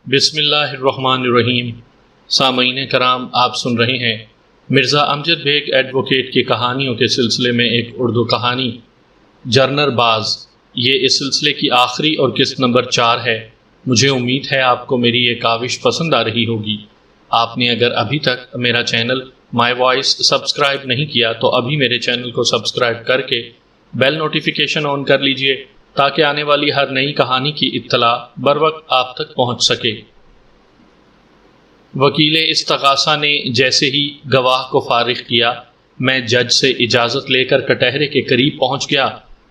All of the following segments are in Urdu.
بسم اللہ الرحمن الرحیم۔ سامعین کرام، آپ سن رہے ہیں مرزا امجد بیگ ایڈوکیٹ کی کہانیوں کے سلسلے میں ایک اردو کہانی جرنر باز۔ یہ اس سلسلے کی آخری اور قسط نمبر 4 ہے۔ مجھے امید ہے آپ کو میری یہ کاوش پسند آ رہی ہوگی۔ آپ نے اگر ابھی تک میرا چینل مائی وائس سبسکرائب نہیں کیا تو ابھی میرے چینل کو سبسکرائب کر کے بیل نوٹیفیکیشن آن کر لیجئے تاکہ آنے والی ہر نئی کہانی کی اطلاع بر وقت آپ تک پہنچ سکے۔ وکیل استغاثہ نے جیسے ہی گواہ کو فارغ کیا، میں جج سے اجازت لے کر کٹہرے کے قریب پہنچ گیا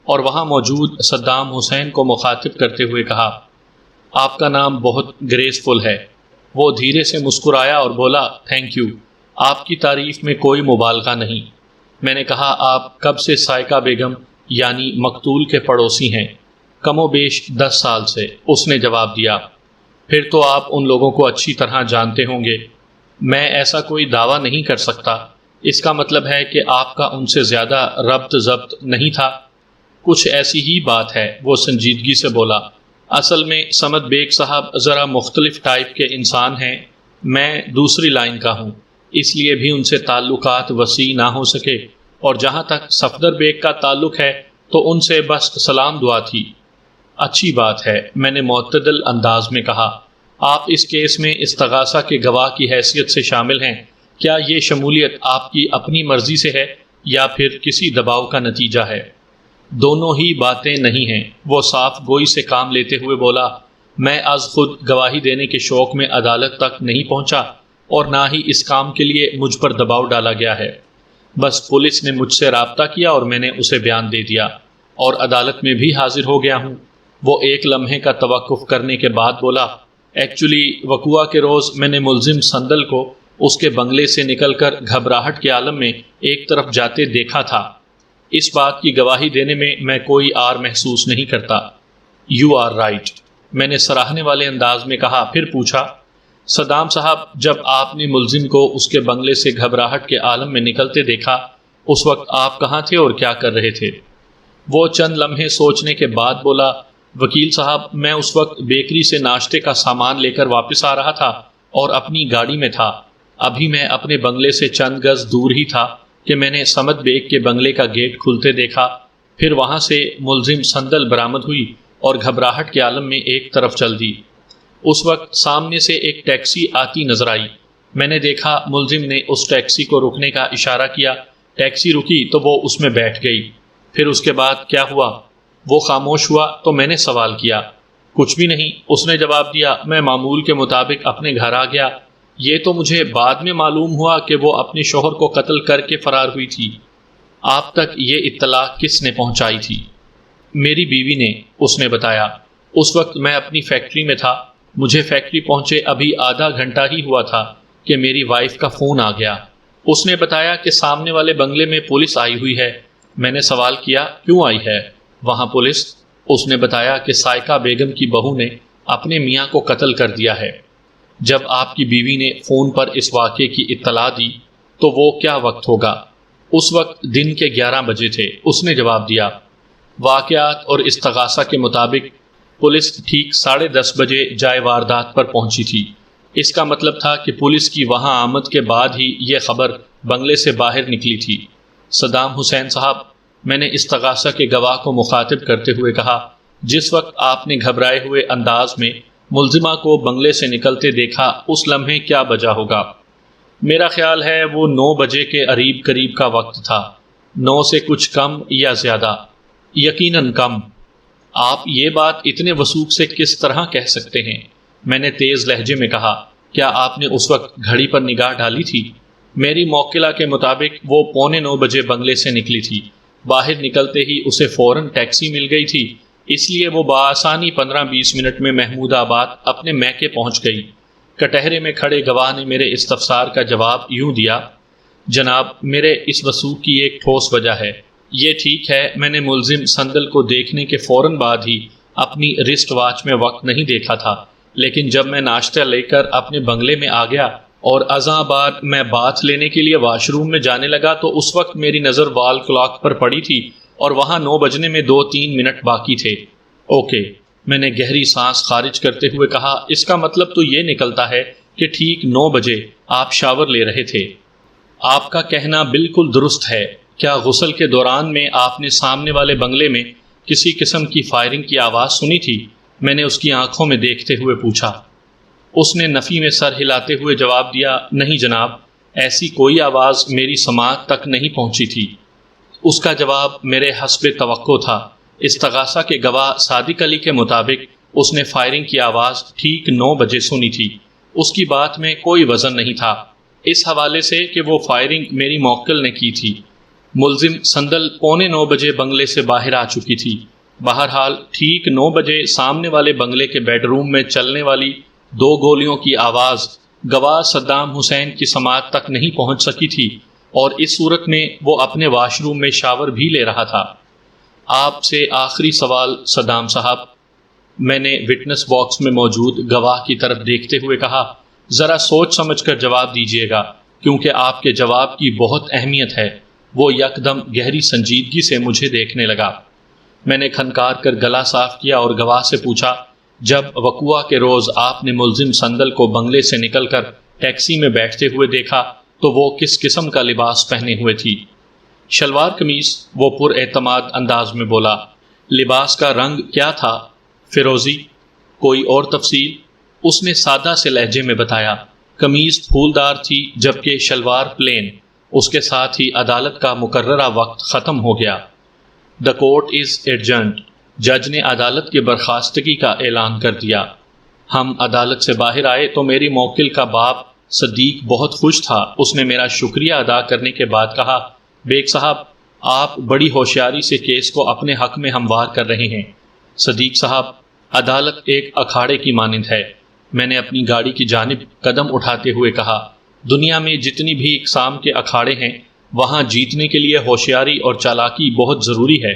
اور وہاں موجود صدام حسین کو مخاطب کرتے ہوئے کہا، آپ کا نام بہت گریسفل ہے۔ وہ دھیرے سے مسکرایا اور بولا، تھینک یو، آپ کی تعریف میں کوئی مبالغہ نہیں۔ میں نے کہا، آپ کب سے سائقہ بیگم یعنی مقتول کے پڑوسی ہیں؟ کم و بیش 10 سال سے، اس نے جواب دیا۔ پھر تو آپ ان لوگوں کو اچھی طرح جانتے ہوں گے۔ میں ایسا کوئی دعویٰ نہیں کر سکتا۔ اس کا مطلب ہے کہ آپ کا ان سے زیادہ ربط ضبط نہیں تھا؟ کچھ ایسی ہی بات ہے، وہ سنجیدگی سے بولا۔ اصل میں صمد بیگ صاحب ذرا مختلف ٹائپ کے انسان ہیں، میں دوسری لائن کا ہوں، اس لیے بھی ان سے تعلقات وسیع نہ ہو سکے، اور جہاں تک صفدر بیگ کا تعلق ہے تو ان سے بس سلام دعا تھی۔ اچھی بات ہے، میں نے معتدل انداز میں کہا۔ آپ اس کیس میں استغاثہ کے گواہ کی حیثیت سے شامل ہیں، کیا یہ شمولیت آپ کی اپنی مرضی سے ہے یا پھر کسی دباؤ کا نتیجہ ہے؟ دونوں ہی باتیں نہیں ہیں، وہ صاف گوئی سے کام لیتے ہوئے بولا۔ میں از خود گواہی دینے کے شوق میں عدالت تک نہیں پہنچا اور نہ ہی اس کام کے لیے مجھ پر دباؤ ڈالا گیا ہے۔ بس پولیس نے مجھ سے رابطہ کیا اور میں نے اسے بیان دے دیا اور عدالت میں بھی حاضر ہو گیا ہوں۔ وہ ایک لمحے کا توقف کرنے کے بعد بولا، ایکچولی وقوعہ کے روز میں نے ملزم سندل کو اس کے بنگلے سے نکل کر گھبراہٹ کے عالم میں ایک طرف جاتے دیکھا تھا۔ اس بات کی گواہی دینے میں کوئی آر محسوس نہیں کرتا۔ یو آر رائٹ، میں نے سراہنے والے انداز میں کہا، پھر پوچھا، صدام صاحب، جب آپ نے ملزم کو اس کے بنگلے سے گھبراہٹ کے عالم میں نکلتے دیکھا، اس وقت آپ کہاں تھے اور کیا کر رہے تھے؟ وہ چند لمحے سوچنے کے بعد بولا، وکیل صاحب، میں اس وقت بیکری سے ناشتے کا سامان لے کر واپس آ رہا تھا اور اپنی گاڑی میں تھا۔ ابھی میں اپنے بنگلے سے چند گز دور ہی تھا کہ میں نے صمد بیگ کے بنگلے کا گیٹ کھلتے دیکھا، پھر وہاں سے ملزم سندل برآمد ہوئی اور گھبراہٹ کے عالم میں ایک طرف چل دی۔ اس وقت سامنے سے ایک ٹیکسی آتی نظر آئی۔ میں نے دیکھا ملزم نے اس ٹیکسی کو رکنے کا اشارہ کیا، ٹیکسی رکی تو وہ اس میں بیٹھ گئی۔ پھر اس کے بعد کیا ہوا؟ وہ خاموش ہوا تو میں نے سوال کیا۔ کچھ بھی نہیں، اس نے جواب دیا۔ میں معمول کے مطابق اپنے گھر آ گیا۔ یہ تو مجھے بعد میں معلوم ہوا کہ وہ اپنے شوہر کو قتل کر کے فرار ہوئی تھی۔ آپ تک یہ اطلاع کس نے پہنچائی تھی؟ میری بیوی نے، اس نے بتایا۔ اس وقت میں اپنی فیکٹری میں تھا، مجھے فیکٹری پہنچے ابھی آدھا گھنٹہ ہی ہوا تھا کہ میری وائف کا فون آ گیا۔ اس نے بتایا کہ سامنے والے بنگلے میں پولیس آئی ہوئی ہے۔ میں نے سوال کیا، کیوں آئی ہے وہاں پولیس؟ اس نے بتایا کہ سائقہ بیگم کی بہو نے اپنے میاں کو قتل کر دیا ہے۔ جب آپ کی بیوی نے فون پر اس واقعے کی اطلاع دی تو وہ کیا وقت ہوگا؟ اس وقت دن کے 11 بجے تھے، اس نے جواب دیا۔ واقعات اور استغاثہ کے مطابق پولیس ٹھیک 10:30 بجے جائے واردات پر پہنچی تھی۔ اس کا مطلب تھا کہ پولیس کی وہاں آمد کے بعد ہی یہ خبر بنگلے سے باہر نکلی تھی۔ صدام حسین صاحب، میں نے استغاثہ کے گواہ کو مخاطب کرتے ہوئے کہا، جس وقت آپ نے گھبرائے ہوئے انداز میں ملزمہ کو بنگلے سے نکلتے دیکھا، اس لمحے کیا بجا ہوگا؟ میرا خیال ہے وہ 9 بجے کے قریب کا وقت تھا۔ 9 سے کچھ کم یا زیادہ؟ یقیناً کم۔ آپ یہ بات اتنے وثوق سے کس طرح کہہ سکتے ہیں؟ میں نے تیز لہجے میں کہا، کیا آپ نے اس وقت گھڑی پر نگاہ ڈالی تھی؟ میری موکلہ کے مطابق وہ 8:45 بجے بنگلے سے نکلی تھی۔ باہر نکلتے ہی اسے فوراً ٹیکسی مل گئی تھی، اس لیے وہ بآسانی 15-20 منٹ میں محمود آباد اپنے میکے پہنچ گئی۔ کٹہرے میں کھڑے گواہ نے میرے استفسار کا جواب یوں دیا، جناب، میرے اس وثوق کی ایک ٹھوس وجہ ہے۔ یہ ٹھیک ہے، میں نے ملزم سندل کو دیکھنے کے فوراً بعد ہی اپنی رسٹ واچ میں وقت نہیں دیکھا تھا، لیکن جب میں ناشتہ لے کر اپنے بنگلے میں آ گیا اور ازاں بعد میں باتھ لینے کے لیے واش روم میں جانے لگا تو اس وقت میری نظر وال کلاک پر پڑی تھی اور وہاں 9 بجنے میں 2-3 منٹ باقی تھے۔ اوکے، میں نے گہری سانس خارج کرتے ہوئے کہا، اس کا مطلب تو یہ نکلتا ہے کہ ٹھیک 9 بجے آپ شاور لے رہے تھے۔ آپ کا کہنا بالکل درست ہے۔ کیا غسل کے دوران میں آپ نے سامنے والے بنگلے میں کسی قسم کی فائرنگ کی آواز سنی تھی؟ میں نے اس کی آنکھوں میں دیکھتے ہوئے پوچھا۔ اس نے نفی میں سر ہلاتے ہوئے جواب دیا، نہیں جناب، ایسی کوئی آواز میری سماعت تک نہیں پہنچی تھی۔ اس کا جواب میرے حسب توقع تھا۔ استغاثہ کے گواہ صادق علی کے مطابق اس نے فائرنگ کی آواز ٹھیک 9 بجے سنی تھی۔ اس کی بات میں کوئی وزن نہیں تھا، اس حوالے سے کہ وہ فائرنگ میری موکل نے کی تھی۔ ملزم سندل 8:45 بجے بنگلے سے باہر آ چکی تھی۔ بہرحال ٹھیک 9 بجے سامنے والے بنگلے کے بیڈ روم میں چلنے والی 2 گولیوں کی آواز گواہ صدام حسین کی سماعت تک نہیں پہنچ سکی تھی، اور اس صورت میں وہ اپنے واش روم میں شاور بھی لے رہا تھا۔ آپ سے آخری سوال صدام صاحب، میں نے وٹنس باکس میں موجود گواہ کی طرف دیکھتے ہوئے کہا، ذرا سوچ سمجھ کر جواب دیجیے گا، کیونکہ آپ کے جواب کی بہت اہمیت ہے۔ وہ یکدم گہری سنجیدگی سے مجھے دیکھنے لگا۔ میں نے کھنکار کر گلا صاف کیا اور گواہ سے پوچھا، جب وقوعہ کے روز آپ نے ملزم سندل کو بنگلے سے نکل کر ٹیکسی میں بیٹھتے ہوئے دیکھا تو وہ کس قسم کا لباس پہنے ہوئے تھی؟ شلوار قمیص، وہ پر اعتماد انداز میں بولا۔ لباس کا رنگ کیا تھا؟ فیروزی۔ کوئی اور تفصیل؟ اس نے سادہ سے لہجے میں بتایا، قمیض پھولدار تھی جبکہ شلوار پلین۔ اس کے ساتھ ہی عدالت کا مقررہ وقت ختم ہو گیا۔ The court is adjourned۔ جج نے عدالت کی برخاستگی کا اعلان کر دیا۔ ہم عدالت سے باہر آئے تو میری موکل کا باپ صدیق بہت خوش تھا۔ اس نے میرا شکریہ ادا کرنے کے بعد کہا، بیگ صاحب، آپ بڑی ہوشیاری سے کیس کو اپنے حق میں ہموار کر رہے ہیں۔ صدیق صاحب، عدالت ایک اکھاڑے کی مانند ہے۔ میں نے اپنی گاڑی کی جانب قدم اٹھاتے ہوئے کہا، دنیا میں جتنی بھی اقسام کے اکھاڑے ہیں، وہاں جیتنے کے لیے ہوشیاری اور چالاکی بہت ضروری ہے،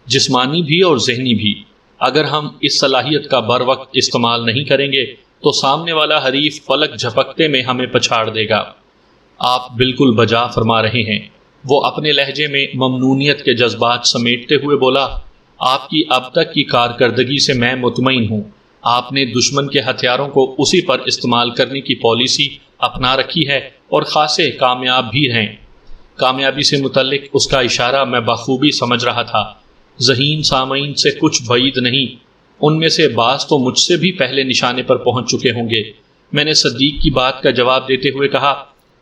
جسمانی بھی اور ذہنی بھی۔ اگر ہم اس صلاحیت کا بر وقت استعمال نہیں کریں گے تو سامنے والا حریف پلک جھپکتے میں ہمیں پچھاڑ دے گا۔ آپ بالکل بجا فرما رہے ہیں۔ وہ اپنے لہجے میں ممنونیت کے جذبات سمیٹتے ہوئے بولا، آپ کی اب تک کی کارکردگی سے میں مطمئن ہوں۔ آپ نے دشمن کے ہتھیاروں کو اسی پر استعمال کرنے کی پالیسی اپنا رکھی ہے اور خاصے کامیاب بھی ہیں۔ کامیابی سے متعلق اس کا اشارہ میں بخوبی سمجھ رہا تھا۔ ذہین سامعین سے کچھ بعید نہیں، ان میں سے بعض تو مجھ سے بھی پہلے نشانے پر پہنچ چکے ہوں گے۔ میں نے صدیق کی بات کا جواب دیتے ہوئے کہا،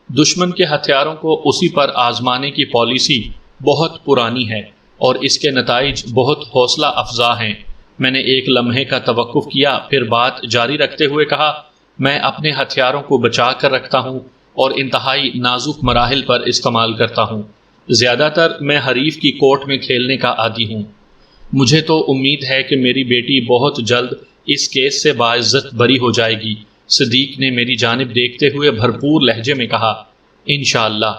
دشمن کے ہتھیاروں کو اسی پر آزمانے کی پالیسی بہت پرانی ہے اور اس کے نتائج بہت حوصلہ افزا ہیں۔ میں نے ایک لمحے کا توقف کیا، پھر بات جاری رکھتے ہوئے کہا، میں اپنے ہتھیاروں کو بچا کر رکھتا ہوں اور انتہائی نازک مراحل پر استعمال کرتا ہوں۔ زیادہ تر میں حریف کی کورٹ میں کھیلنے کا عادی ہوں۔ مجھے تو امید ہے کہ میری بیٹی بہت جلد اس کیس سے باعزت بری ہو جائے گی۔ صدیق نے میری جانب دیکھتے ہوئے بھرپور لہجے میں کہا، انشاءاللہ۔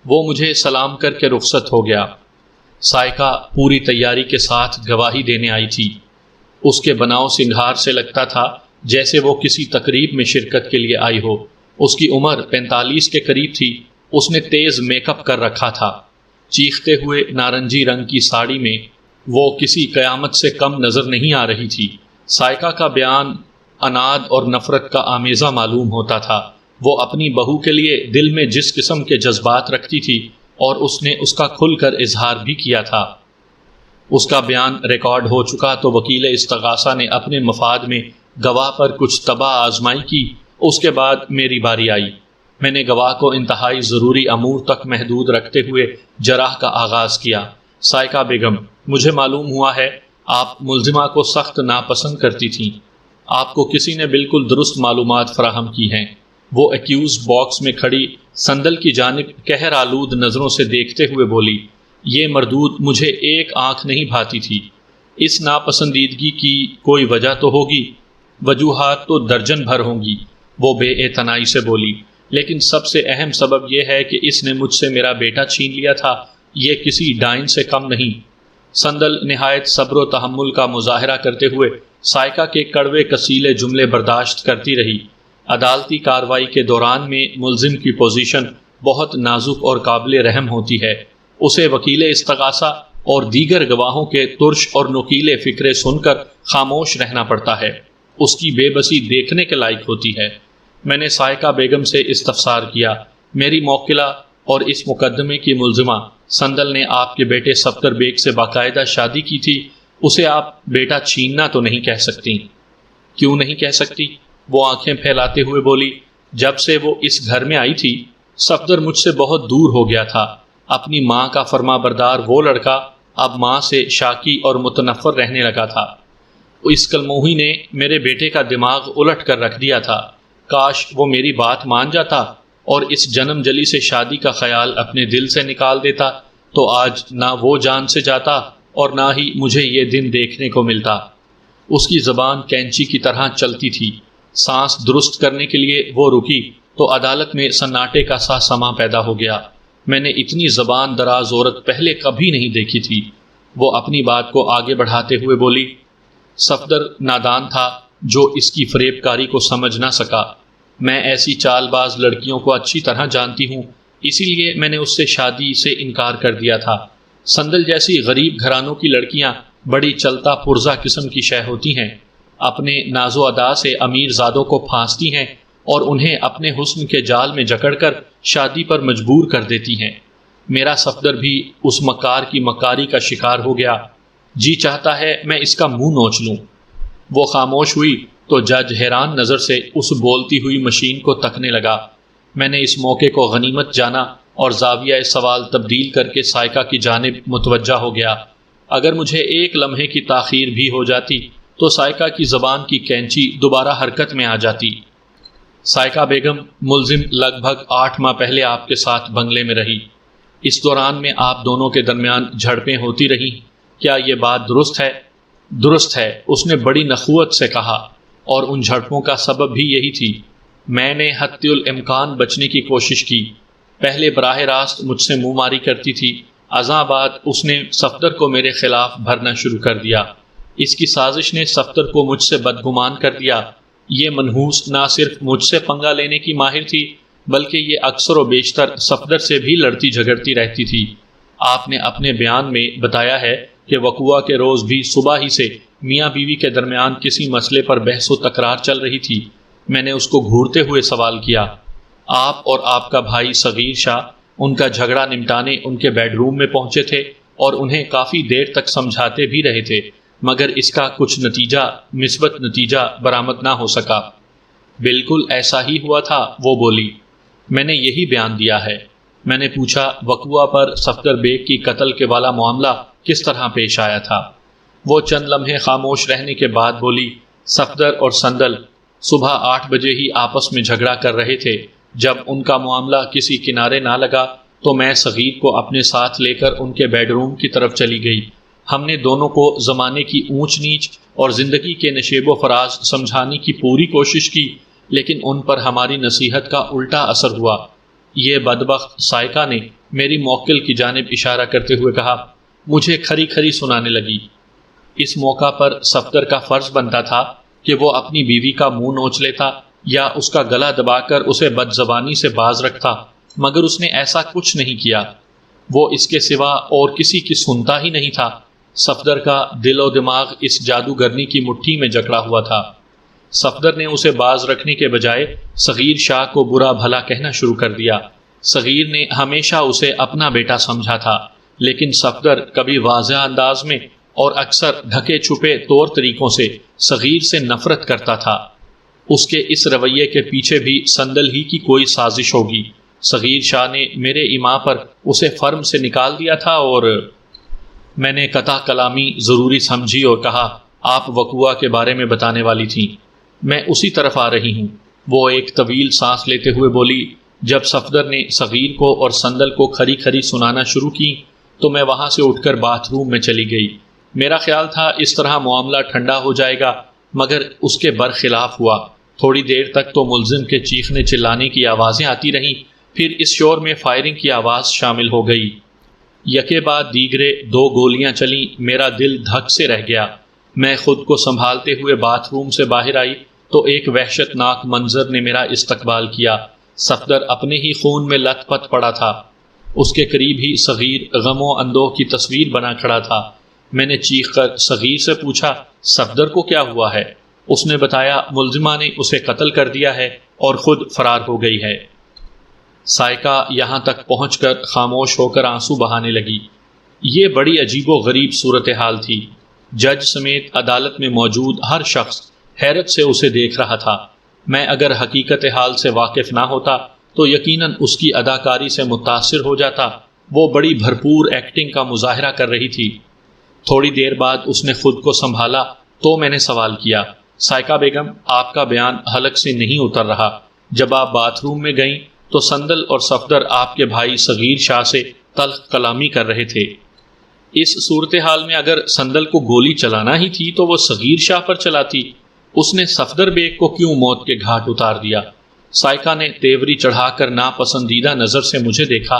وہ مجھے سلام کر کے رخصت ہو گیا۔ سائقہ پوری تیاری کے ساتھ گواہی دینے آئی تھی۔ اس کے بناؤ سنگھار سے لگتا تھا جیسے وہ کسی تقریب میں شرکت کے لیے آئی ہو۔ اس کی عمر 45 کے قریب تھی۔ اس نے تیز میک اپ کر رکھا تھا۔ چیختے ہوئے نارنجی رنگ کی ساڑی میں وہ کسی قیامت سے کم نظر نہیں آ رہی تھی۔ سائقہ کا بیان اناد اور نفرت کا آمیزہ معلوم ہوتا تھا۔ وہ اپنی بہو کے لیے دل میں جس قسم کے جذبات رکھتی تھی اور اس نے اس کا کھل کر اظہار بھی کیا تھا۔ اس کا بیان ریکارڈ ہو چکا تو وکیل استغاثہ نے اپنے مفاد میں گواہ پر کچھ تباہ آزمائی کی۔ اس کے بعد میری باری آئی۔ میں نے گواہ کو انتہائی ضروری امور تک محدود رکھتے ہوئے جرح کا آغاز کیا۔ سائقہ بیگم، مجھے معلوم ہوا ہے آپ ملزمہ کو سخت ناپسند کرتی تھیں۔ آپ کو کسی نے بالکل درست معلومات فراہم کی ہیں۔ وہ ایکیوز باکس میں کھڑی سندل کی جانب قہر آلود نظروں سے دیکھتے ہوئے بولی، یہ مردود مجھے ایک آنکھ نہیں بھاتی تھی۔ اس ناپسندیدگی کی کوئی وجہ تو ہوگی، وجوہات تو درجن بھر ہوں گی، وہ بے اعتنائی سے بولی، لیکن سب سے اہم سبب یہ ہے کہ اس نے مجھ سے میرا بیٹا چھین لیا تھا۔ یہ کسی ڈائن سے کم نہیں۔ سندل نہایت صبر و تحمل کا مظاہرہ کرتے ہوئے سائقہ کے کڑوے کسیلے جملے برداشت کرتی رہی۔ عدالتی کارروائی کے دوران میں ملزم کی پوزیشن بہت نازک اور قابل رحم ہوتی ہے۔ اسے وکیل استغاثہ اور دیگر گواہوں کے ترش اور نکیلے فکرے سن کر خاموش رہنا پڑتا ہے۔ اس کی بے بسی دیکھنے کے لائق ہوتی ہے۔ میں نے سائقہ بیگم سے استفسار کیا، میری موکلہ اور اس مقدمے کی ملزمہ سندل نے آپ کے بیٹے صفدر بیگ سے باقاعدہ شادی کی تھی، اسے آپ بیٹا چھیننا تو نہیں کہہ سکتی؟ کیوں نہیں کہہ سکتی؟ وہ آنکھیں پھیلاتے ہوئے بولی، جب سے وہ اس گھر میں آئی تھی صفدر مجھ سے بہت دور ہو گیا تھا۔ اپنی ماں کا فرما بردار وہ لڑکا اب ماں سے شاکی اور متنفر رہنے لگا تھا۔ اس کلموہی نے میرے بیٹے کا دماغ الٹ کر رکھ دیا تھا۔ کاش وہ میری بات مان جاتا اور اس جنم جلی سے شادی کا خیال اپنے دل سے نکال دیتا تو آج نہ وہ جان سے جاتا اور نہ ہی مجھے یہ دن دیکھنے کو ملتا۔ اس کی زبان کینچی کی طرح چلتی تھی۔ سانس درست کرنے کے لیے وہ رکی تو عدالت میں سناٹے کا سا سما پیدا ہو گیا۔ میں نے اتنی زبان دراز عورت پہلے کبھی نہیں دیکھی تھی۔ وہ اپنی بات کو آگے بڑھاتے ہوئے بولی، صفدر نادان تھا جو اس کی فریب کاری کو سمجھ نہ سکا۔ میں ایسی چال باز لڑکیوں کو اچھی طرح جانتی ہوں، اسی لیے میں نے اس سے شادی سے انکار کر دیا تھا۔ سندل جیسی غریب گھرانوں کی لڑکیاں بڑی چلتا پرزا قسم کی شے ہوتی ہیں، اپنے ناز و ادا سے امیر زادوں کو پھانستی ہیں اور انہیں اپنے حسن کے جال میں جکڑ کر شادی پر مجبور کر دیتی ہیں۔ میرا صفدر بھی اس مکار کی مکاری کا شکار ہو گیا۔ جی چاہتا ہے میں اس کا منہ نوچ لوں۔ وہ خاموش ہوئی تو جج حیران نظر سے اس بولتی ہوئی مشین کو تکنے لگا۔ میں نے اس موقع کو غنیمت جانا اور زاویہ سوال تبدیل کر کے سائقہ کی جانب متوجہ ہو گیا۔ اگر مجھے ایک لمحے کی تاخیر بھی ہو جاتی تو سائقہ کی زبان کی کینچی دوبارہ حرکت میں آ جاتی۔ سائقہ بیگم ملزم لگ بھگ 8 ماہ پہلے آپ کے ساتھ بنگلے میں رہی۔ اس دوران میں آپ دونوں کے درمیان جھڑپیں ہوتی رہیں، کیا یہ بات درست ہے؟ درست ہے، اس نے بڑی نخوت سے کہا، اور ان جھڑپوں کا سبب بھی یہی تھی۔ میں نے حتی الامکان بچنے کی کوشش کی۔ پہلے براہ راست مجھ سے منہ ماری کرتی تھی، ازاں بعد اس نے صفدر کو میرے خلاف بھرنا شروع کر دیا۔ اس کی سازش نے صفدر کو مجھ سے بدگمان کر دیا۔ یہ منحوس نہ صرف مجھ سے پنگا لینے کی ماہر تھی بلکہ یہ اکثر و بیشتر صفدر سے بھی لڑتی جھگڑتی رہتی تھی۔ آپ نے اپنے بیان میں بتایا ہے کہ وقوعہ کے روز بھی صبح ہی سے میاں بیوی کے درمیان کسی مسئلے پر بحث و تکرار چل رہی تھی۔ میں نے اس کو گھورتے ہوئے سوال کیا، آپ اور آپ کا بھائی صغیر شاہ ان کا جھگڑا نمٹانے ان کے بیڈ روم میں پہنچے تھے اور انہیں کافی دیر تک سمجھاتے بھی رہے تھے، مگر اس کا کچھ مثبت نتیجہ برآمد نہ ہو سکا۔ بالکل ایسا ہی ہوا تھا، وہ بولی، میں نے یہی بیان دیا ہے۔ میں نے پوچھا، وقوعہ پر صفدر بیگ کی قتل کے والا معاملہ کس طرح پیش آیا تھا؟ وہ چند لمحے خاموش رہنے کے بعد بولی، صفدر اور سندل صبح 8 بجے ہی آپس میں جھگڑا کر رہے تھے۔ جب ان کا معاملہ کسی کنارے نہ لگا تو میں صغیر کو اپنے ساتھ لے کر ان کے بیڈ روم کی طرف چلی گئی۔ ہم نے دونوں کو زمانے کی اونچ نیچ اور زندگی کے نشیب و فراز سمجھانے کی پوری کوشش کی، لیکن ان پر ہماری نصیحت کا الٹا اثر ہوا۔ یہ بدبخت سائقہ نے میری موکل کی جانب اشارہ کرتے ہوئے کہا، مجھے کھری کھری سنانے لگی۔ اس موقع پر صفدر کا فرض بنتا تھا کہ وہ اپنی بیوی کا منہ نوچ لیتا یا اس کا گلا دبا کر اسے بد زبانی سے باز رکھتا، مگر اس نے ایسا کچھ نہیں کیا۔ وہ اس کے سوا اور کسی کی سنتا ہی نہیں تھا۔ صفدر کا دل و دماغ اس جادوگرنی کی مٹھی میں جکڑا ہوا تھا۔ صفدر نے اسے باز رکھنے کے بجائے صغیر شاہ کو برا بھلا کہنا شروع کر دیا۔ صغیر نے ہمیشہ اسے اپنا بیٹا سمجھا تھا، لیکن صفدر کبھی واضح انداز میں اور اکثر ڈھکے چھپے طور طریقوں سے صغیر سے نفرت کرتا تھا۔ اس کے اس رویے کے پیچھے بھی سندل ہی کی کوئی سازش ہوگی۔ صغیر شاہ نے میرے ایما پر اسے فرم سے نکال دیا تھا اور میں نے قطع کلامی ضروری سمجھی اور کہا، آپ وقوعہ کے بارے میں بتانے والی تھیں، میں اسی طرف آ رہی ہوں۔ وہ ایک طویل سانس لیتے ہوئے بولی، جب صفدر نے صغیر کو اور سندل کو کھری کھری سنانا شروع کی تو میں وہاں سے اٹھ کر باتھ روم میں چلی گئی۔ میرا خیال تھا اس طرح معاملہ ٹھنڈا ہو جائے گا، مگر اس کے برخلاف ہوا۔ تھوڑی دیر تک تو ملزم کے چیخنے چلانے کی آوازیں آتی رہیں، پھر اس شور میں فائرنگ کی آواز شامل ہو گئی۔ یکے بعد دیگرے 2 گولیاں چلیں، میرا دل دھک سے رہ گیا۔ میں خود کو سنبھالتے ہوئے باتھ روم سے باہر آئی تو ایک وحشت ناک منظر نے میرا استقبال کیا۔ صفدر اپنے ہی خون میں لت پت پڑا تھا۔ اس کے قریب ہی صغیر غم و اندوہ کی تصویر بنا کھڑا تھا۔ میں نے چیخ کر صغیر سے پوچھا، صفدر کو کیا ہوا ہے؟ اس نے بتایا ملزمہ نے اسے قتل کر دیا ہے اور خود فرار ہو گئی ہے۔ سائقہ یہاں تک پہنچ کر خاموش ہو کر آنسو بہانے لگی۔ یہ بڑی عجیب و غریب صورتحال تھی۔ جج سمیت عدالت میں موجود ہر شخص حیرت سے اسے دیکھ رہا تھا۔ میں اگر حقیقت حال سے واقف نہ ہوتا تو یقیناً اس کی اداکاری سے متاثر ہو جاتا۔ وہ بڑی بھرپور ایکٹنگ کا مظاہرہ کر رہی تھی۔ تھوڑی دیر بعد اس نے خود کو سنبھالا تو میں نے سوال کیا، سائقہ بیگم، آپ کا بیان حلق سے نہیں اتر رہا۔ جب آپ باتھ روم میں گئیں تو سندل اور صفدر آپ کے بھائی صغیر شاہ سے تلخ کلامی کر رہے تھے۔ اس صورتحال میں اگر سندل کو گولی چلانا ہی تھی تو وہ صغیر شاہ پر چلاتی، اس نے صفدر بیگ کو کیوں موت کے گھاٹ اتار دیا؟ سائقہ نے تیوری چڑھا کر ناپسندیدہ نظر سے مجھے دیکھا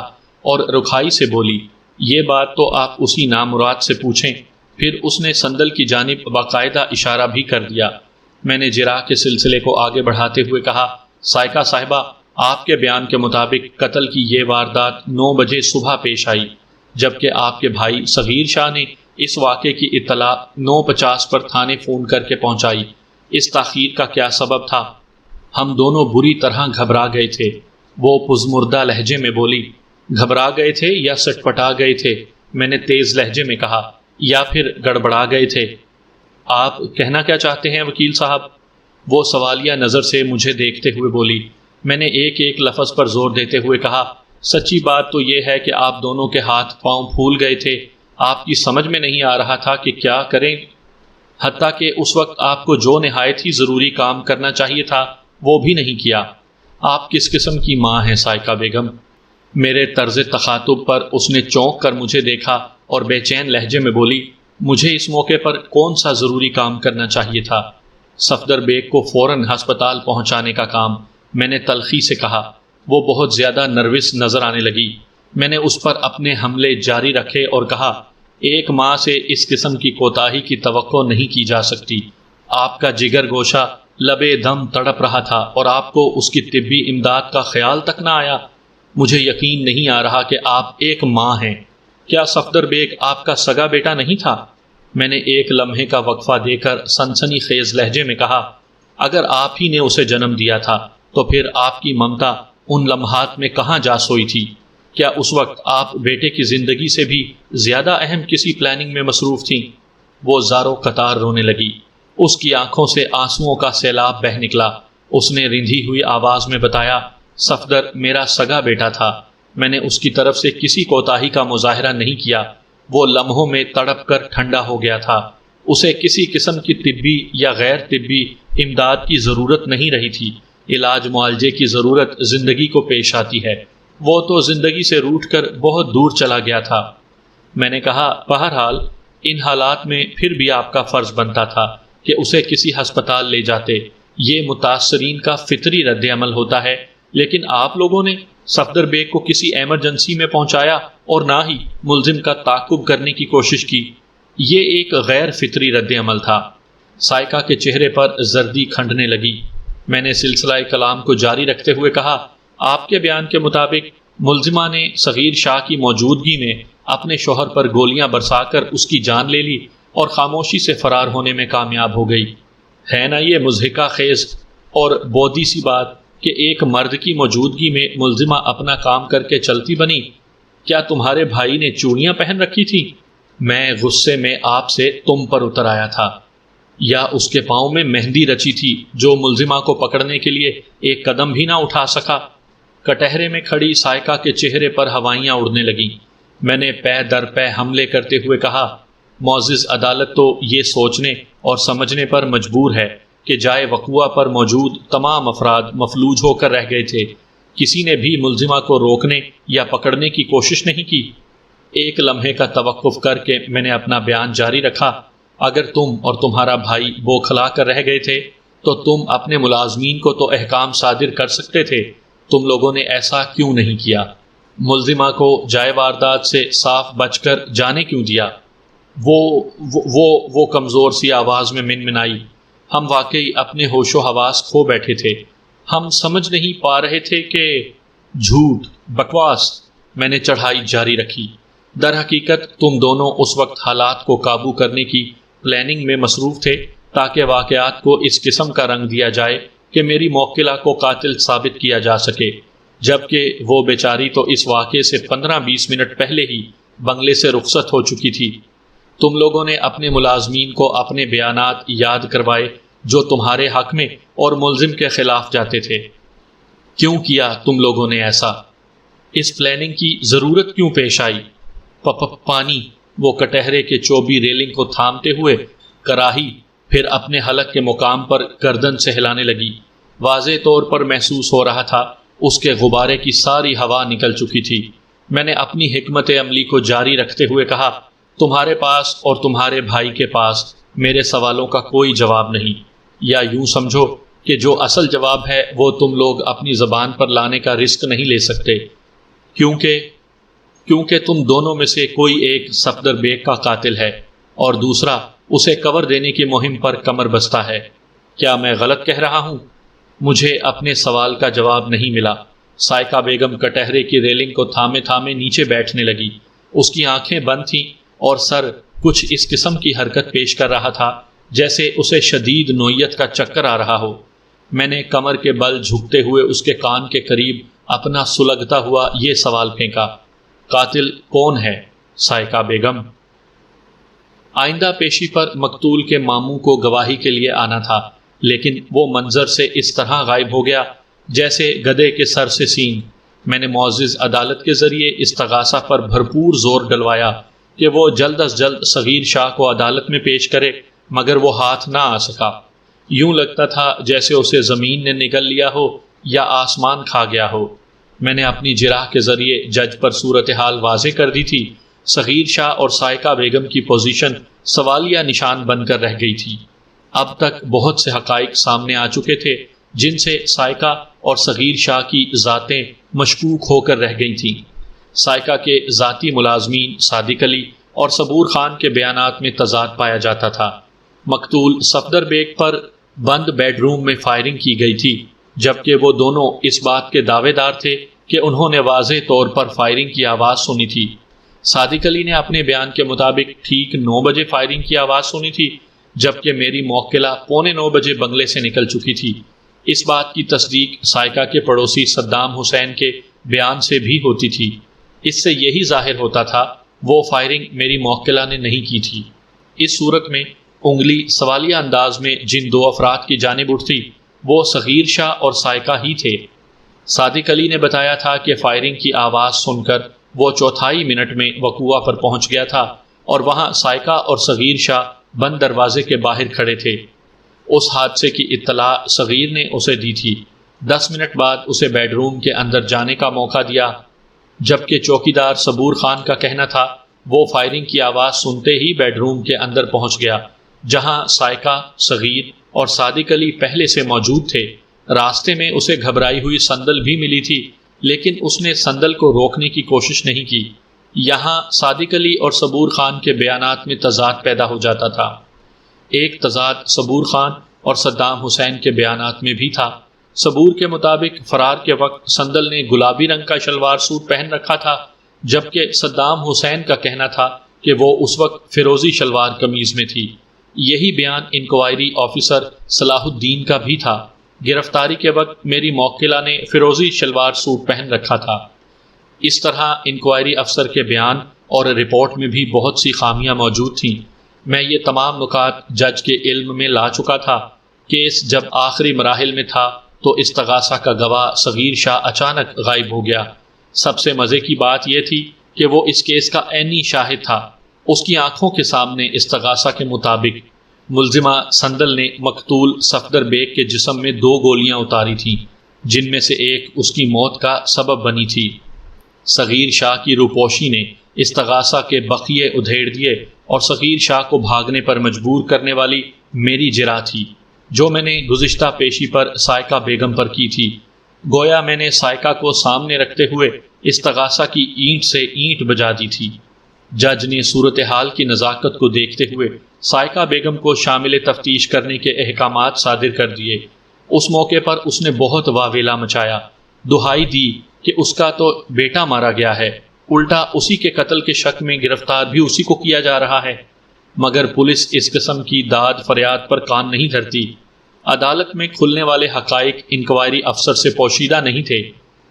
اور رکھائی سے بولی، یہ بات تو آپ اسی نامراد سے پوچھیں۔ پھر اس نے سندل کی جانب باقاعدہ اشارہ بھی کر دیا۔ میں نے جرح کے سلسلے کو آگے بڑھاتے ہوئے کہا، سائقہ صاحبہ، آپ کے بیان کے مطابق قتل کی یہ واردات 9 بجے صبح پیش آئی، جبکہ آپ کے بھائی صغیر شاہ نے اس واقعے کی اطلاع 9:50 پر تھانے فون کر کے پہنچائی۔ اس تاخیر کا کیا سبب تھا؟ ہم دونوں بری طرح گھبرا گئے تھے، وہ پزمردہ لہجے میں بولی۔ گھبرا گئے تھے یا سٹپٹا گئے تھے؟ میں نے تیز لہجے میں کہا، یا پھر گڑبڑا گئے تھے؟ آپ کہنا کیا چاہتے ہیں وکیل صاحب؟ وہ سوالیہ نظر سے مجھے دیکھتے ہوئے بولی۔ میں نے ایک ایک لفظ پر زور دیتے ہوئے کہا، سچی بات تو یہ ہے کہ آپ دونوں کے ہاتھ پاؤں پھول گئے تھے، آپ کی سمجھ میں نہیں آ رہا تھا کہ کیا کریں، حتیٰ کہ اس وقت آپ کو جو نہایت ہی ضروری کام کرنا چاہیے تھا وہ بھی نہیں کیا۔ آپ کس قسم کی ماں ہیں سائقہ بیگم؟ میرے طرز تخاطب پر اس نے چونک کر مجھے دیکھا اور بے چین لہجے میں بولی، مجھے اس موقع پر کون سا ضروری کام کرنا چاہیے تھا؟ صفدر بیگ کو فوراً ہسپتال پہنچانے کا کام، میں نے تلخی سے کہا۔ وہ بہت زیادہ نروس نظر آنے لگی۔ میں نے اس پر اپنے حملے جاری رکھے اور کہا، ایک ماں سے اس قسم کی کوتاہی کی توقع نہیں کی جا سکتی۔ آپ کا جگر گوشہ لبے دم تڑپ رہا تھا اور آپ کو اس کی طبی امداد کا خیال تک نہ آیا۔ مجھے یقین نہیں آ رہا کہ آپ ایک ماں ہیں۔ کیا صفدر بیگ آپ کا سگا بیٹا نہیں تھا؟ میں نے ایک لمحے کا وقفہ دے کر سنسنی خیز لہجے میں کہا، اگر آپ ہی نے اسے جنم دیا تھا تو پھر آپ کی ممتا ان لمحات میں کہاں جا سوئی تھی؟ کیا اس وقت آپ بیٹے کی زندگی سے بھی زیادہ اہم کسی پلاننگ میں مصروف تھیں؟ وہ زارو قطار رونے لگی۔ اس کی آنکھوں سے آنسوؤں کا سیلاب بہہ نکلا۔ اس نے رندھی ہوئی آواز میں بتایا، صفدر میرا سگا بیٹا تھا، میں نے اس کی طرف سے کسی کوتاہی کا مظاہرہ نہیں کیا۔ وہ لمحوں میں تڑپ کر ٹھنڈا ہو گیا تھا۔ اسے کسی قسم کی طبی یا غیر طبی امداد کی ضرورت نہیں رہی تھی۔ علاج معالجے کی ضرورت زندگی کو پیش آتی ہے، وہ تو زندگی سے روٹھ کر بہت دور چلا گیا تھا۔ میں نے کہا، بہرحال ان حالات میں پھر بھی آپ کا فرض بنتا تھا کہ اسے کسی ہسپتال لے جاتے، یہ متاثرین کا فطری رد عمل ہوتا ہے، لیکن آپ لوگوں نے صفدر بیگ کو کسی ایمرجنسی میں پہنچایا اور نہ ہی ملزم کا تعاقب کرنے کی کوشش کی۔ یہ ایک غیر فطری رد عمل تھا۔ سائقہ کے چہرے پر زردی کھنڈنے لگی۔ میں نے سلسلہ کلام کو جاری رکھتے ہوئے کہا، آپ کے بیان کے مطابق ملزمہ نے صغیر شاہ کی موجودگی میں اپنے شوہر پر گولیاں برسا کر اس کی جان لے لی اور خاموشی سے فرار ہونے میں کامیاب ہو گئی۔ ہے نا یہ مضحکہ خیز اور بودی سی بات کہ ایک مرد کی موجودگی میں ملزمہ اپنا کام کر کے چلتی بنی؟ کیا تمہارے بھائی نے چوڑیاں پہن رکھی تھی؟ میں غصے میں آپ سے تم پر اتر آیا تھا۔ یا اس کے پاؤں میں مہندی رچی تھی جو ملزمہ کو پکڑنے کے لیے ایک قدم بھی نہ اٹھا سکا؟ کٹہرے میں کھڑی سائقہ کے چہرے پر ہوائیاں اڑنے لگیں۔ میں نے پے در پے حملے کرتے ہوئے کہا، معزز عدالت تو یہ سوچنے اور سمجھنے پر مجبور ہے کہ جائے وقوع پر موجود تمام افراد مفلوج ہو کر رہ گئے تھے، کسی نے بھی ملزمہ کو روکنے یا پکڑنے کی کوشش نہیں کی۔ ایک لمحے کا توقف کر کے میں نے اپنا بیان جاری رکھا، اگر تم اور تمہارا بھائی بوکھلا کر رہ گئے تھے تو تم اپنے ملازمین کو تو احکام صادر کر سکتے تھے، تم لوگوں نے ایسا کیوں نہیں کیا؟ ملزمہ کو جائے واردات سے صاف بچ کر جانے کیوں دیا؟ وہ کمزور سی آواز میں منمنائی، ہم واقعی اپنے ہوش و حواس کھو بیٹھے تھے، ہم سمجھ نہیں پا رہے تھے کہ جھوٹ، بکواس، میں نے چڑھائی جاری رکھی۔ در حقیقت تم دونوں اس وقت حالات کو قابو کرنے کی پلاننگ میں مصروف تھے تاکہ واقعات کو اس قسم کا رنگ دیا جائے کہ میری موکلہ کو قاتل ثابت کیا جا سکے، جبکہ وہ بیچاری تو اس واقعے سے 15-20 منٹ پہلے ہی بنگلے سے رخصت ہو چکی تھی۔ تم لوگوں نے اپنے ملازمین کو اپنے بیانات یاد کروائے جو تمہارے حق میں اور ملزم کے خلاف جاتے تھے۔ کیوں کیا تم لوگوں نے ایسا؟ اس پلاننگ کی ضرورت کیوں پیش آئی؟ پانی وہ کٹہرے کے چوبی ریلنگ کو تھامتے ہوئے کراہی پھر اپنے حلق کے مقام پر گردن سے ہلانے لگی۔ واضح طور پر محسوس ہو رہا تھا اس کے غبارے کی ساری ہوا نکل چکی تھی۔ میں نے اپنی حکمت عملی کو جاری رکھتے ہوئے کہا، تمہارے پاس اور تمہارے بھائی کے پاس میرے سوالوں کا کوئی جواب نہیں، یا یوں سمجھو کہ جو اصل جواب ہے وہ تم لوگ اپنی زبان پر لانے کا رسک نہیں لے سکتے، کیونکہ تم دونوں میں سے کوئی ایک صفدر بیگ کا قاتل ہے اور دوسرا اسے کور دینے کی مہم پر کمر بستہ ہے۔ کیا میں غلط کہہ رہا ہوں؟ مجھے اپنے سوال کا جواب نہیں ملا۔ سائقہ بیگم کٹہرے کی ریلنگ کو تھامے تھامے نیچے بیٹھنے لگی۔ اس کی آنکھیں بند تھیں اور سر کچھ اس قسم کی حرکت پیش کر رہا تھا جیسے اسے شدید نوعیت کا چکر آ رہا ہو۔ میں نے کمر کے بل جھکتے ہوئے اس کے کان کے قریب اپنا سلگتا ہوا یہ سوال پھینکا، قاتل کون ہے سائقہ بیگم؟ آئندہ پیشی پر مقتول کے ماموں کو گواہی کے لیے آنا تھا، لیکن وہ منظر سے اس طرح غائب ہو گیا جیسے گدھے کے سر سے سینگ۔ میں نے معزز عدالت کے ذریعے استغاثہ پر بھرپور زور ڈلوایا کہ وہ جلد از جلد صغیر شاہ کو عدالت میں پیش کرے، مگر وہ ہاتھ نہ آ سکا۔ یوں لگتا تھا جیسے اسے زمین نے نگل لیا ہو یا آسمان کھا گیا ہو۔ میں نے اپنی جراح کے ذریعے جج پر صورتحال واضح کر دی تھی۔ صغیر شاہ اور سائقہ بیگم کی پوزیشن سوالیہ نشان بن کر رہ گئی تھی۔ اب تک بہت سے حقائق سامنے آ چکے تھے جن سے سائقہ اور صغیر شاہ کی ذاتیں مشکوک ہو کر رہ گئی تھیں۔ سائقہ کے ذاتی ملازمین صادق علی اور صبور خان کے بیانات میں تضاد پایا جاتا تھا۔ مقتول صفدر بیگ پر بند بیڈ روم میں فائرنگ کی گئی تھی، جبکہ وہ دونوں اس بات کے دعوے دار تھے کہ انہوں نے واضح طور پر فائرنگ کی آواز سنی تھی۔ صادق علی نے اپنے بیان کے مطابق ٹھیک 9 بجے فائرنگ کی آواز سنی تھی، جبکہ میری موکلہ 8:45 بجے بنگلے سے نکل چکی تھی۔ اس بات کی تصدیق سائقہ کے پڑوسی صدام حسین کے بیان سے بھی ہوتی تھی۔ اس سے یہی ظاہر ہوتا تھا وہ فائرنگ میری موکلہ نے نہیں کی تھی۔ اس صورت میں انگلی سوالیہ انداز میں جن 2 افراد کی جانب اٹھتی وہ صغیر شاہ اور سائقہ ہی تھے۔ صادق علی نے بتایا تھا کہ فائرنگ کی آواز سن کر وہ 1/4 منٹ میں وقوع پر پہنچ گیا تھا اور وہاں سائقہ اور صغیر شاہ بند دروازے کے باہر کھڑے تھے۔ اس حادثے کی اطلاع صغیر نے اسے دی تھی۔ 10 منٹ بعد اسے بیڈ روم کے اندر جانے کا موقع دیا، جبکہ چوکیدار صبور خان کا کہنا تھا وہ فائرنگ کی آواز سنتے ہی بیڈ روم کے اندر پہنچ گیا، جہاں سائقہ، صغیر اور صادق علی پہلے سے موجود تھے۔ راستے میں اسے گھبرائی ہوئی سندل بھی ملی تھی، لیکن اس نے سندل کو روکنے کی کوشش نہیں کی۔ یہاں صادق علی اور صبور خان کے بیانات میں تضاد پیدا ہو جاتا تھا۔ ایک تضاد صبور خان اور صدام حسین کے بیانات میں بھی تھا۔ صبور کے مطابق فرار کے وقت سندل نے گلابی رنگ کا شلوار سوٹ پہن رکھا تھا، جبکہ صدام حسین کا کہنا تھا کہ وہ اس وقت فیروزی شلوار قمیض میں تھی۔ یہی بیان انکوائری آفیسر صلاح الدین کا بھی تھا۔ گرفتاری کے وقت میری موکلہ نے فیروزی شلوار سوٹ پہن رکھا تھا۔ اس طرح انکوائری افسر کے بیان اور رپورٹ میں بھی بہت سی خامیاں موجود تھیں۔ میں یہ تمام نکات جج کے علم میں لا چکا تھا۔ کیس جب آخری مراحل میں تھا تو استغاثہ کا گواہ صغیر شاہ اچانک غائب ہو گیا۔ سب سے مزے کی بات یہ تھی کہ وہ اس کیس کا عینی شاہد تھا۔ اس کی آنکھوں کے سامنے استغاثہ کے مطابق ملزمہ سندل نے مقتول صفدر بیگ کے جسم میں 2 گولیاں اتاری تھیں، جن میں سے ایک اس کی موت کا سبب بنی تھی۔ صغیر شاہ کی روپوشی نے استغاثہ کے بقیے ادھیڑ دیے اور صغیر شاہ کو بھاگنے پر مجبور کرنے والی میری جرح تھی، جو میں نے گزشتہ پیشی پر سائقہ بیگم پر کی تھی۔ گویا میں نے سائقہ کو سامنے رکھتے ہوئے استغاثہ کی اینٹ سے اینٹ بجا دی تھی۔ جج نے صورتحال کی نزاکت کو دیکھتے ہوئے سائقہ بیگم کو شامل تفتیش کرنے کے احکامات صادر کر دیے۔ اس موقع پر اس نے بہت واویلا مچایا، دہائی دی کہ اس کا تو بیٹا مارا گیا ہے، الٹا اسی کے قتل کے شک میں گرفتار بھی اسی کو کیا جا رہا ہے، مگر پولیس اس قسم کی داد فریاد پر کان نہیں دھرتی۔ عدالت میں کھلنے والے حقائق انکوائری افسر سے پوشیدہ نہیں تھے۔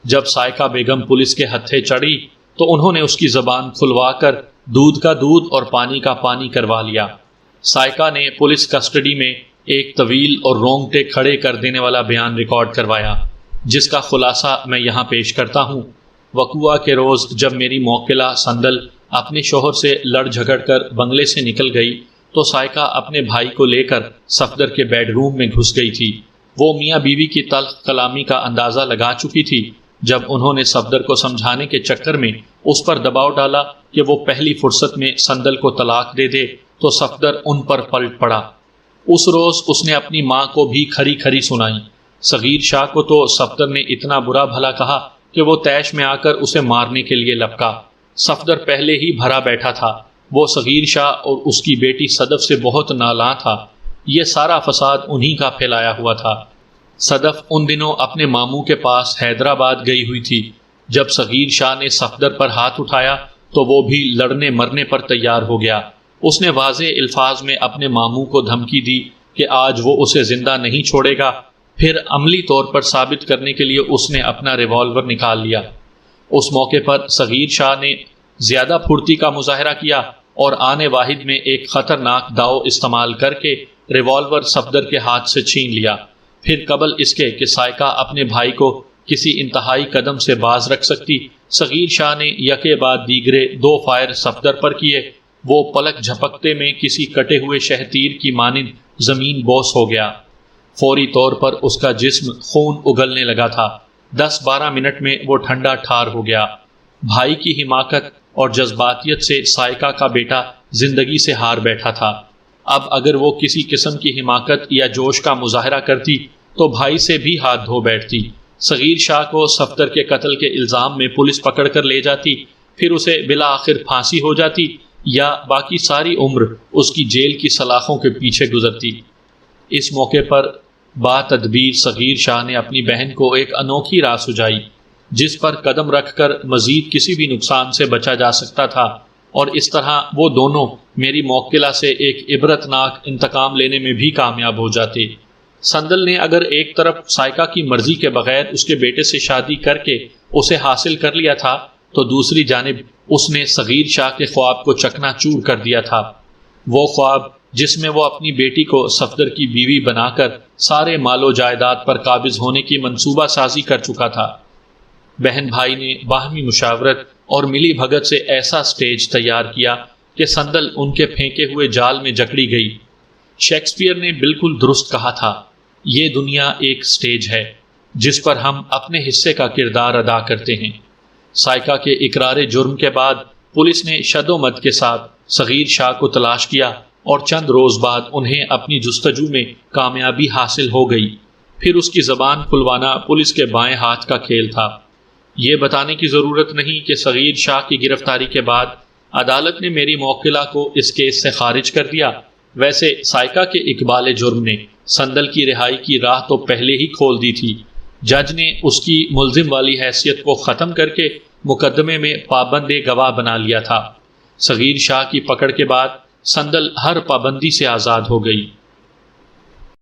جب سائقہ بیگم پولیس کے ہتھے چڑھی تو انہوں نے اس کی زبان کھلوا کر دودھ کا دودھ اور پانی کا پانی کروا لیا۔ سائقہ نے پولیس کسٹڈی میں ایک طویل اور رونگٹے کھڑے کر دینے والا بیان ریکارڈ کروایا، جس کا خلاصہ میں یہاں پیش کرتا ہوں۔ وقوعہ کے روز جب میری موکلہ سندل اپنے شوہر سے لڑ جھگڑ کر بنگلے سے نکل گئی تو سائقہ اپنے بھائی کو لے کر صفدر کے بیڈ روم میں گھس گئی تھی۔ وہ میاں بیوی کی تلخ کلامی کا اندازہ لگا چکی تھی۔ جب انہوں نے صفدر کو سمجھانے کے چکر میں اس پر دباؤ ڈالا کہ وہ پہلی فرصت میں سندل کو طلاق دے دے تو صفدر ان پر پلٹ پڑا۔ اس روز اس نے اپنی ماں کو بھی کھری کھری سنائی۔ صغیر شاہ کو تو صفدر نے اتنا برا بھلا کہا کہ وہ طیش میں آ کر اسے مارنے کے لیے لپکا۔ صفدر پہلے ہی بھرا بیٹھا تھا۔ وہ صغیر شاہ اور اس کی بیٹی صدف سے بہت نالاں تھا۔ یہ سارا فساد انہی کا پھیلایا ہوا تھا۔ صدف ان دنوں اپنے ماموں کے پاس حیدرآباد گئی ہوئی تھی۔ جب صغیر شاہ نے صفدر پر ہاتھ اٹھایا تو وہ بھی لڑنے مرنے پر تیار ہو گیا۔ اس نے واضح الفاظ میں اپنے ماموں کو دھمکی دی کہ آج وہ اسے زندہ نہیں چھوڑے گا۔ پھر عملی طور پر ثابت کرنے کے لیے اس نے اپنا ریوالور نکال لیا۔ اس موقع پر صغیر شاہ نے زیادہ پھرتی کا مظاہرہ کیا اور آنے واحد میں ایک خطرناک داؤ استعمال کر کے ریوالور صفدر کے ہاتھ سے چھین لیا۔ پھر قبل اس کے کہ سائقہ اپنے بھائی کو کسی انتہائی قدم سے باز رکھ سکتی، صغیر شاہ نے یکے بعد دیگرے 2 فائر صفدر پر کیے۔ وہ پلک جھپکتے میں کسی کٹے ہوئے شہتیر کی مانند زمین بوس ہو گیا۔ فوری طور پر اس کا جسم خون اگلنے لگا تھا۔ 10-12 منٹ میں وہ ٹھنڈا ٹھار ہو گیا۔ بھائی کی حماقت اور جذباتیت سے سائقہ کا بیٹا زندگی سے ہار بیٹھا تھا۔ اب اگر وہ کسی قسم کی حماقت یا جوش کا مظاہرہ کرتی تو بھائی سے بھی ہاتھ دھو بیٹھتی۔ صغیر شاہ کو صفدر کے قتل کے الزام میں پولیس پکڑ کر لے جاتی، پھر اسے بالآخر پھانسی ہو جاتی یا باقی ساری عمر اس کی جیل کی سلاخوں کے پیچھے گزرتی۔ اس موقع پر با تدبیر صغیر شاہ نے اپنی بہن کو ایک انوکھی راہ سجائی جس پر قدم رکھ کر مزید کسی بھی نقصان سے بچا جا سکتا تھا، اور اس طرح وہ دونوں میری موکلہ سے ایک عبرتناک انتقام لینے میں بھی کامیاب ہو جاتے۔ سندل نے اگر ایک طرف سائقہ کی مرضی کے بغیر اس کے بیٹے سے شادی کر کے اسے حاصل کر لیا تھا تو دوسری جانب اس نے صغیر شاہ کے خواب کو چکنا چور کر دیا تھا۔ وہ خواب جس میں وہ اپنی بیٹی کو صفدر کی بیوی بنا کر سارے مال و جائیداد پر قابض ہونے کی منصوبہ سازی کر چکا تھا۔ بہن بھائی نے باہمی مشاورت اور ملی بھگت سے ایسا سٹیج تیار کیا کہ سندل ان کے پھینکے ہوئے جال میں جکڑی گئی۔ شیکسپیئر نے بالکل درست کہا تھا، یہ دنیا ایک سٹیج ہے جس پر ہم اپنے حصے کا کردار ادا کرتے ہیں۔ سائقہ کے اقرار جرم کے بعد پولیس نے شد و مد کے ساتھ صغیر شاہ کو تلاش کیا اور چند روز بعد انہیں اپنی جستجو میں کامیابی حاصل ہو گئی۔ پھر اس کی زبان کھلوانا پولیس کے بائیں ہاتھ کا کھیل تھا۔ یہ بتانے کی ضرورت نہیں کہ صغیر شاہ کی گرفتاری کے بعد عدالت نے میری موکلہ کو اس کیس سے خارج کر دیا۔ ویسے سائقہ کے اقبال جرم نے سندل کی رہائی کی راہ تو پہلے ہی کھول دی تھی۔ جج نے اس کی ملزم والی حیثیت کو ختم کر کے مقدمے میں پابند گواہ بنا لیا تھا۔ صغیر شاہ کی پکڑ کے بعد سندل ہر پابندی سے آزاد ہو گئی۔